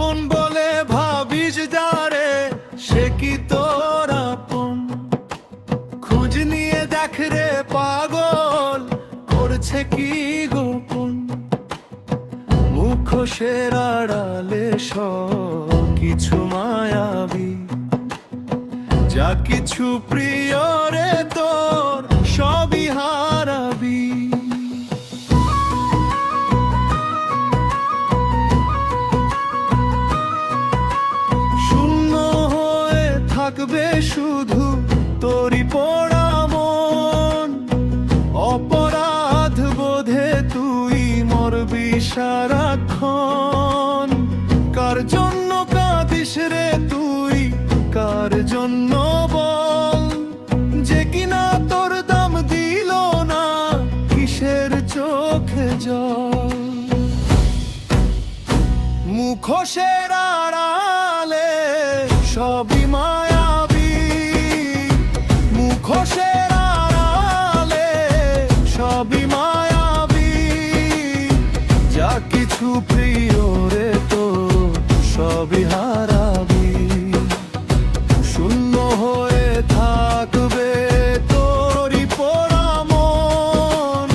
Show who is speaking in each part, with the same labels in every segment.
Speaker 1: আপন বলে ভাবিস যারে সে কি তোর আপন? খোঁজ নিয়ে দেখ রে পাগল করছে কি গোপন। মুখোশের আড়ালে সব কিছু মায়াবী, যা কিছু প্রিয় রে তোর সবই হারাবি। শূন্য হয়ে থাকবে শুধু তোরই পোড়া মন। অপরাধ বোধে তুই মরবি সারাক্ষণ। কার জন্য কাঁদিস রে তুই, কার জন্য বল? যে কিনা তোর দাম দিল না, কিসের চোখে জল? মুখোশের আড়ালে সবই মায়াবী, মুখোশের আড়ালে সবই মায়াবী। যা কিছু প্রিয় রে তো সবই হারাবি। শূন্য হয়ে থাকবে তোরই পোড়া মন।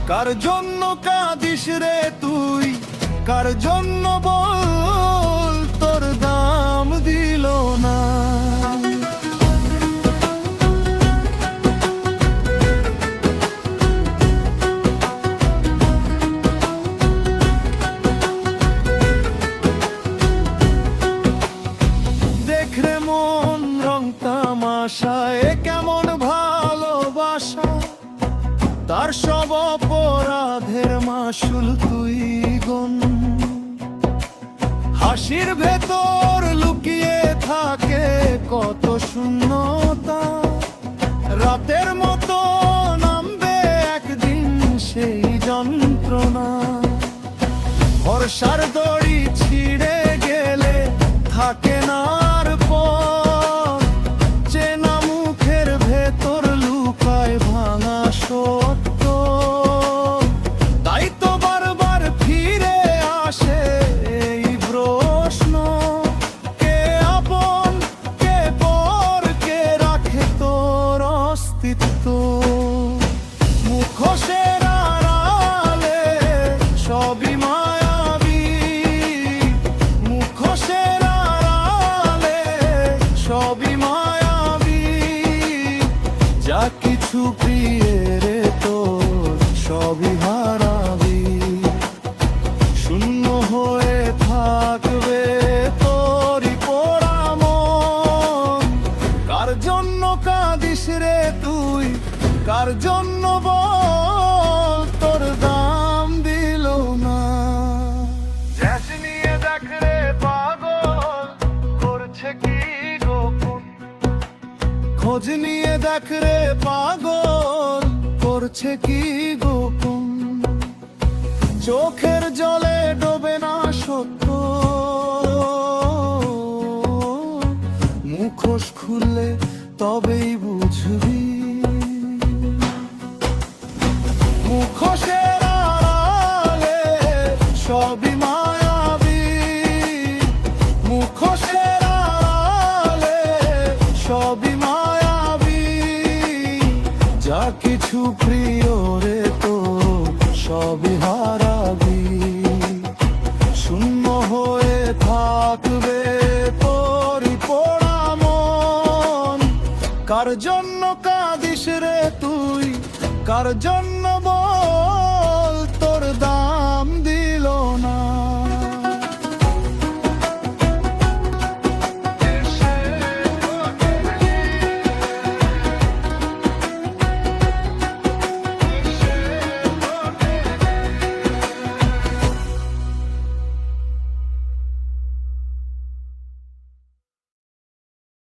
Speaker 1: কার জন্য কাঁদিস রে তুই, কার জন্য বল তোর দাম দিল না? দেখরে মন রং তামাশায় কেমন ভালোবাসা, তার সব অপরাধের মাসুল তুই গুণ। হাসির ভেতর লুকিয়ে থাকে কত শূন্যতা। রাতের মতো নামবে একদিন সেই যন্ত্রণা। ভরসার দড়ি ছিঁড়ে গেলে থাকে না আর পথ। চেনা মুখের ভেতর লুকায় ভাঙা সত্য। তাই তো বারবার ফিরে আসে এই প্রশ্ন, কে আপন কে পর, কে রাখে তোর অস্তিত্ব? মুখোশের আড়ালে সবই মায়াবী, মুখোশের আড়ালে সবই মায়াবী। যা কিছু প্রিয় রে তোর সবই হারাবি। শূন্য হয়ে থাকবে তোরই পোড়া মন। কার জন্য কাঁদিস রে তুই, কার জন্য বল তোর দাম দিল না? ঝাঁস নিয়ে দেখ রে পাগল করছে কি গোপন। খোঁজ নিয়ে দেখ রে পাগল করছে কি গোপন। চোখের জলে ডোবে না সত্য, মুখোশ খুললে তবেই বুঝবি। মুখোশের আড়ালে সবই মায়াবী, মুখোশের আড়ালে সবই মায়াবী। যা কিছু প্রিয় রে তো সবই হারাবি। শূন্য হয়ে থাকবে তোরই পোড়া মন। কার জন্য কাঁদিস রে তুই, কার জন্য বল